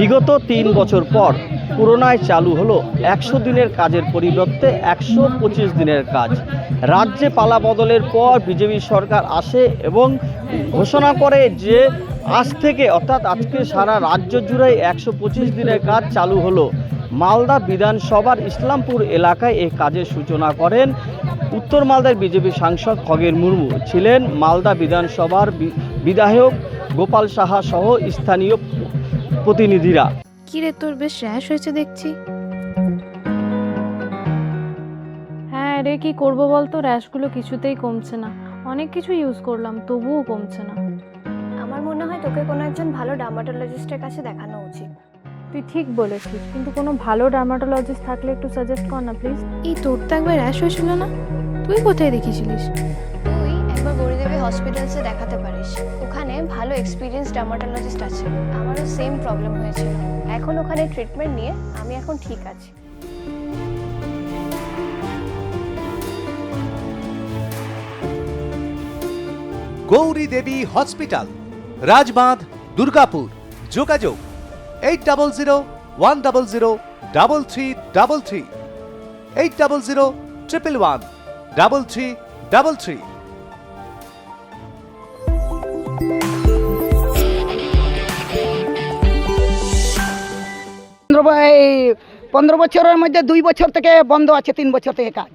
বিগত ৩ বছর পর পুরোনায় চালু হলো ১০০ দিনের কাজের পরিবর্তে ১২৫ দিনের কাজ। রাজ্যে পালা বদলের পর বিজেপি সরকার আসে এবং ঘোষণা করে যে আজ থেকে অর্থাৎ আজকে সারা রাজ্য জুড়ে ১২৫ দিনের কাজ চালু হলো। মালদা বিধানসভার ইসলামপুর এলাকায় এই কাজের সূচনা করেন উত্তর মালদার বিজেপি সাংসদ খগেন মুর্মু। ছিলেন মালদা বিধানসভার বিধায়ক গোপাল সাহা সহ স্থানীয় প্রতিনিধিরা। কিরে, তোর বেশ র্যাশ হয়েছে দেখছি। হ্যাঁ রে, কি করবো বলতো, র্যাশগুলো কিছুতেই কমছে না। অনেক কিছু ইউজ করলাম তবুও কমছে না। আমার মনে হয় তোকে কোনো একজন ভালো ডার্মাটোলজিস্টের কাছে দেখানো উচিত। তুই ঠিক বলেছিস, কিন্তু কোনো ভালো ডার্মাটোলজিস্ট থাকলে একটু সাজেস্ট কর না প্লিজ। এই তোর তো একবার র্যাশ হয়েছিল না? তুই কোথায় দেখিয়েছিলিস? তুই একবার গৌরীদেবী হসপিটালসে দেখাতে পারিস। ওখানে ভালো এক্সপিরিয়েন্স ডার্মাটোলজিস্ট আছে। আমারও সেম প্রবলেম হয়েছিল। এখন ওখানে ট্রিটমেন্ট নিয়ে আমি এখন ঠিক আছি। গৌরী দেবী হসপিটাল, রাজবাঁধ, দুর্গাপুর। যোগাযোগ 8001003333, 8001113333। 15 বছরের মধ্যে 2 বছর থেকে বন্ধ আছে, 3 বছর থেকে কাজ।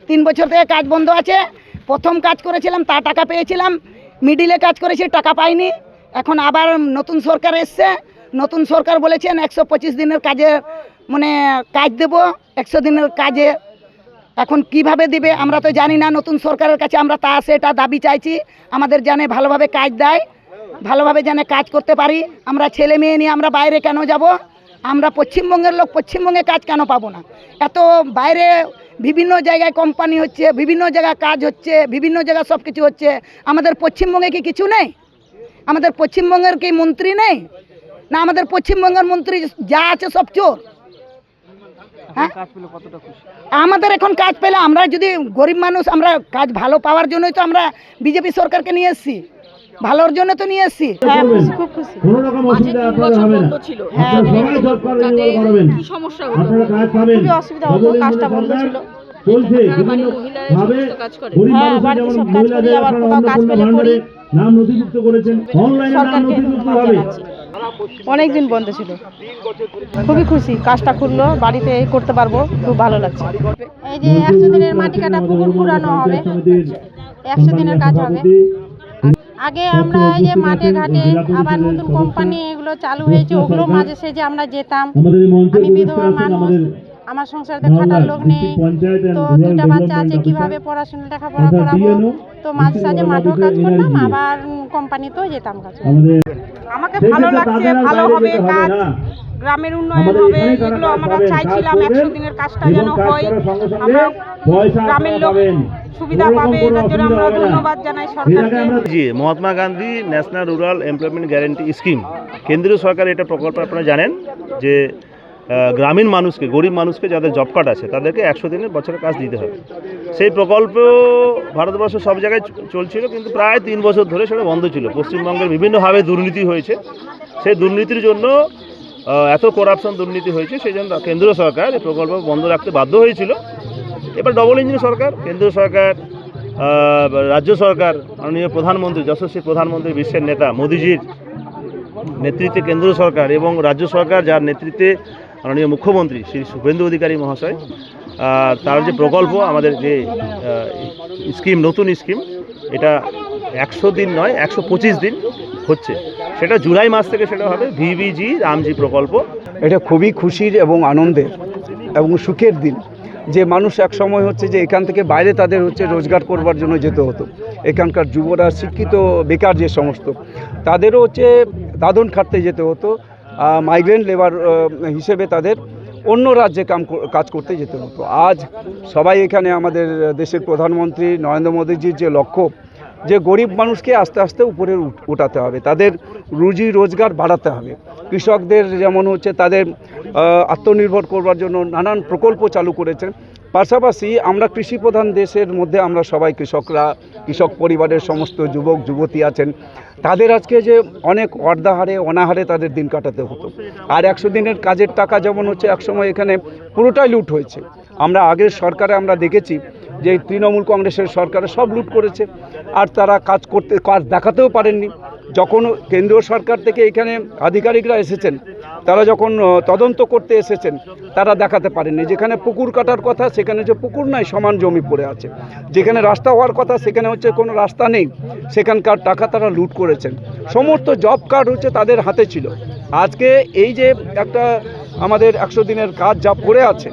3 বছর থেকে কাজ বন্ধ আছে। প্রথম কাজ করেছিলাম, তা টাকা পেয়েছিলাম। মিডিলে কাজ করেছি, টাকা পাইনি। এখন আবার নতুন সরকার এসছে। নতুন সরকার বলেছেন 125 দিনের কাজে মানে কাজ দেব, 100 দিনের কাজে। এখন কিভাবে দিবে আমরা তো জানি না। নতুন সরকারের কাছে আমরা তা সেটা দাবি চাইছি। আমাদের জানে ভালোভাবে কাজ দেয়, ভালোভাবে জানে কাজ করতে পারি। আমরা ছেলে মেয়ে নিয়ে আমরা বাইরে কেন যাব? আমরা পশ্চিমবঙ্গের লোক, পশ্চিমবঙ্গে কাজ কেন পাবো না? এত বাইরে বিভিন্ন জায়গায় কোম্পানি হচ্ছে, বিভিন্ন জায়গায় কাজ হচ্ছে, বিভিন্ন জায়গায় সব কিছু হচ্ছে। আমাদের পশ্চিমবঙ্গে কি কিছু নেই? আমাদের পশ্চিমবঙ্গের কি মন্ত্রী নেই? না, আমাদের পশ্চিমবঙ্গের মন্ত্রী যা আছে সব চোর। হ্যাঁ, আমাদের এখন কাজ পেলে, আমরা যদি গরিব মানুষ, আমরা কাজ ভালো পাওয়ার জন্যই তো আমরা বিজেপি সরকারকে নিয়ে এসেছি, ভালোর জন্য তো নিয়ে এসেছি। হ্যাঁ, খুব খুশি। কোনো রকম অসুবিধা আপনাদের হবে না। আপনারা সবাই জব কার্ড রিনিউয়াল করাবেন। কি সমস্যা হতো? আপনারা কাজ পাবেন। খুবই অসুবিধা হতো, কাজটা বন্ধ ছিল। চলছে বিভিন্ন ভাবে গরিব মানুষের যেমন মহিলাদের আপনারা কাজ পেলে করি নাম নথিভুক্ত করেছেন, অনলাইনে নাম নথিভুক্ত হবে। অনেকদিন বন্ধ ছিল, খুবই খুশি। কাজটা খুললো, বাড়িতে করতে পারবো, খুব ভালো লাগছে। এই যে 100 দিনের মাটি কাটা পুকুর পুরানো হবে, 100 দিনের কাজ হবে। আগে আমরা এই যে মাঠে ঘাটে আবার নতুন কোম্পানি এগুলো চালু হয়েছে, ওগুলো মাঝে সাঝে আমরা যেতাম। আমি বিধবা মানুষ, আমার সংসারে খাটার লোক নেই, তো 2টা বাচ্চা আছে, কিভাবে পড়াশোনা লেখাপড়া করাবো? তো মাঝে সাঝে মাঠেও কাজ করতাম, আবার কোম্পানিতেও যেতাম কাজ। আমাকে ভালো লাগছে, ভালো হবে কাজ, গ্রামের উন্নয়ন হবে, এগুলো আমরা চাইছিলাম। 100 দিনের কাজটা যেন হয়, আমরা গ্রামের লোক সুবিধা পাবে, এটার জন্য আমরা ধন্যবাদ জানাই সরকারকে। জি, Mahatma Gandhi national rural employment guarantee scheme, কেন্দ্রীয় সরকার এটা প্রকল্প। আপনারা জানেন যে গ্রামীণ মানুষকে, গরিব মানুষকে যাদের জব কার্ড আছে তাদেরকে 100 দিনের বছরের কাজ দিতে হবে। সেই প্রকল্প ভারতবর্ষ সব জায়গায় চলছিল, কিন্তু প্রায় 3 বছর ধরে সেটা বন্ধ ছিল। পশ্চিমবঙ্গের বিভিন্নভাবে দুর্নীতি হয়েছে। সেই দুর্নীতির জন্য এত করাপশন দুর্নীতি হয়েছে, সেই জন্য কেন্দ্রীয় সরকার এই প্রকল্প বন্ধ রাখতে বাধ্য হয়েছিল। এবার ডবল ইঞ্জিন সরকার, কেন্দ্রীয় সরকার, রাজ্য সরকার, মাননীয় প্রধানমন্ত্রী, যশস্বী প্রধানমন্ত্রী, বিশ্বের নেতা মোদিজির নেতৃত্বে কেন্দ্রীয় সরকার এবং রাজ্য সরকার যার নেতৃত্বে মাননীয় মুখ্যমন্ত্রী শ্রী শুভেন্দু অধিকারী মহাশয়, তার যে প্রকল্প, আমাদের যে স্কিম, নতুন স্কিম, এটা 100 দিন নয় 125 দিন হচ্ছে। সেটা জুলাই মাস থেকে সেটা হবে ভিবিজি রামজি প্রকল্প। এটা খুবই খুশির এবং আনন্দের এবং সুখের দিন যে মানুষ এক সময় হচ্ছে যে এখান থেকে বাইরে তাদের হচ্ছে রোজগার করবার জন্য যেতে হতো। এখানকার যুবরা, শিক্ষিত বেকার যে সমস্ত, তাদেরও হচ্ছে দাদন খাটতে যেতে হতো। মাইগ্রেন্ট লেবার হিসেবে তাদের অন্য রাজ্যে কাজ করতে যেতে হতো। আজ সবাই এখানে, আমাদের দেশের প্রধানমন্ত্রী নরেন্দ্র মোদীজির যে লক্ষ্য, যে গরিব মানুষকে আস্তে আস্তে উপরে উঠাতে হবে, তাদের রুজি রোজগার বাড়াতে হবে। কৃষকদের যেমন হচ্ছে তাদের আত্মনির্ভর করবার জন্য নানান প্রকল্প চালু করেছেন, পাশাপাশি আমরা কৃষি প্রধান দেশের মধ্যে আমরা সবাই কৃষকরা, কৃষক পরিবারের সমস্ত যুবক যুবতী আছেন, তাদের আজকে যে অনেক অর্ধাহারে অনাহারে তাদের দিন কাটাতে হতো। আর 100 দিনের কাজের টাকা যেমন হচ্ছে একসময় এখানে পুরোটাই লুট হয়েছে। আমরা আগের সরকারে আমরা দেখেছি যে তৃণমূল কংগ্রেসের সরকারে সব লুট করেছে, আর তারা কাজ দেখাতেও পারেননি। যখন কেন্দ্রীয় সরকার থেকে এখানে আধিকারিকরা এসেছেন, তারা যখন তদন্ত করতে এসেছেন, তারা দেখাতে পারেননি। যেখানে পুকুর কাটার কথা সেখানে যে পুকুর নাই, সমান জমি পড়ে আছে। যেখানে রাস্তা হওয়ার কথা সেখানে হচ্ছে কোনো রাস্তা নেই, সেখানকার টাকা তারা লুট করেছেন। সমস্ত জব কার্ড হচ্ছে তাদের হাতে ছিল। আজকে এই যে একটা আমাদের 100 দিনের কাজ যা পড়ে আছে,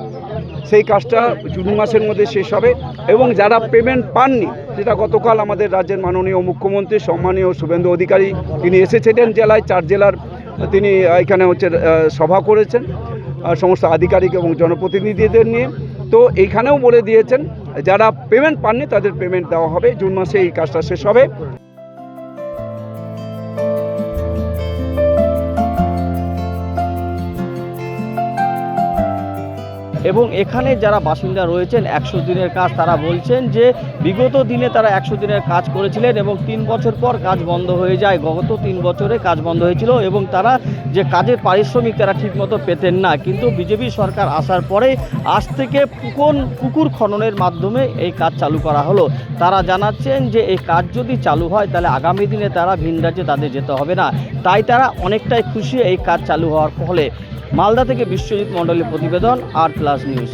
সেই কাজটা জুন মাসের মধ্যে শেষ হবে। এবং যারা পেমেন্ট পাননি, যেটা গতকাল আমাদের রাজ্যের মাননীয় মুখ্যমন্ত্রী সম্মানীয় শুভেন্দু অধিকারী তিনি এসেছিলেন জেলায়, 4 জেলার তিনি এখানে হচ্ছে সভা করেছেন সমস্ত আধিকারিক এবং জনপ্রতিনিধিদের নিয়ে। তো এইখানেও বলে দিয়েছেন যারা পেমেন্ট পাননি তাদের পেমেন্ট দেওয়া হবে, জুন মাসে এই কাজটা শেষ হবে। এবং এখানে যারা বাসিন্দা রয়েছেন 100 দিনের কাজ, তারা বলছেন যে বিগত দিনে তারা 100 দিনের কাজ করেছিলেন এবং 3 বছর পর কাজ বন্ধ হয়ে যায়। গত 3 বছরে কাজ বন্ধ হয়েছিল এবং তারা যে কাজের পারিশ্রমিক তারা ঠিকমতো পেতেন না। কিন্তু বিজেপি সরকার আসার পরে আজ থেকে পুকুর খননের মাধ্যমে এই কাজ চালু করা হলো। তারা জানাচ্ছেন যে এই কাজ যদি চালু হয় তাহলে আগামী দিনে তারা ভিন রাজ্যে তাদের যেতে হবে না। তাই তারা অনেকটাই খুশি এই কাজ চালু হওয়ার ফলে। মালদা থেকে বিশ্বজিৎ মণ্ডলের প্রতিবেদন, আর+ নিউজ।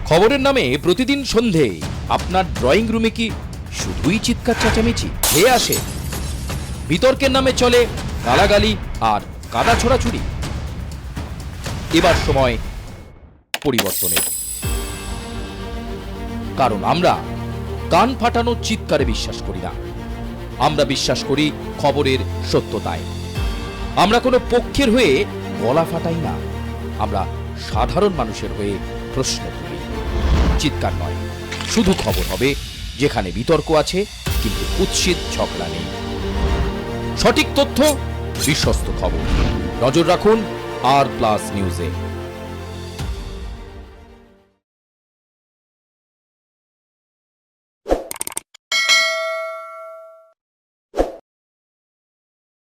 খবরের নামে প্রতিদিন সন্ধে আপনার ড্রয়িং রুমে কি শুধুই চিৎকার চেঁচামেচি খেয়ে আসে? বিতর্কের নামে চলে গালাগালি আর কাদা ছোড়াছুড়ি। এবার সময় পরিবর্তনের, কারণ আমরা কান ফাটানো চিৎকারে বিশ্বাস করি না। আমরা বিশ্বাস করি খবরের সত্যতায়। আমরা কোনো পক্ষের হয়ে গলা ফাটাই না, আমরা সাধারণ মানুষের হয়ে প্রশ্ন তুলি। চিৎকার নয়, শুধু খবর হবে যেখানে বিতর্ক আছে কিন্তু কুৎসিত ঝগড়া নেই। সঠিক তথ্য, বিশ্বস্ত খবর। নজর রাখুন আর+ নিউজে।